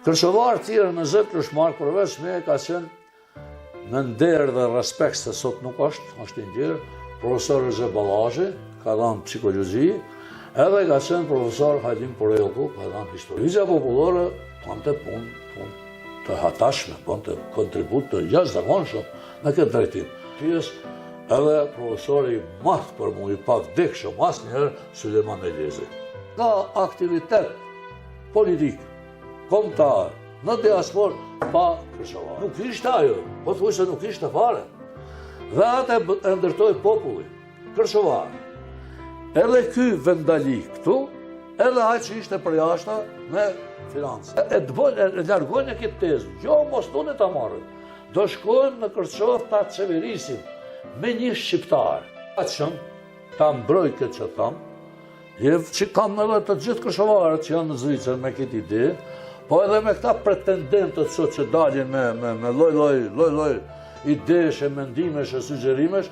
Kërshëvar tjere në zë krishmark përveç me ka qenë me nder dhe respekt se sot nuk është i ndjerë, profesor Rëzhe Ballazhi, ka dhënë psikologji, edhe ka qenë profesor Halim Porelku, ka dhënë historizja popullore, të punë të hatashme, të kontribut të jashtëzakonshëm në këtë drejtim. Pjesë edhe profesori madh për mu i pak dekshëm asnjëherë Sulejman Elezi. Ka aktivitet politik, kombëtar, në diasporë pa Kërshëvar. Nuk ishte ajo, po thuaj se nuk ishte fare. Dhe atë e ndërtoi populli, Kërshëvar. Edhe ky vendali këtu, edhe ai që ishte për jashtë me financë. E largojnë këtë tezë, jo mos tonë ta marrin. Do shkojnë në Kërçov ta çeverisin me një shqiptar. Atëshëm, ta mbroj këtë që thamë, që kam edhe të gjithë kërshëvarët që janë në Zvicër me këtë ide, po edhe me këta pretendentët sot që dalin me loj idesh e mendimesh e sugjerimesh,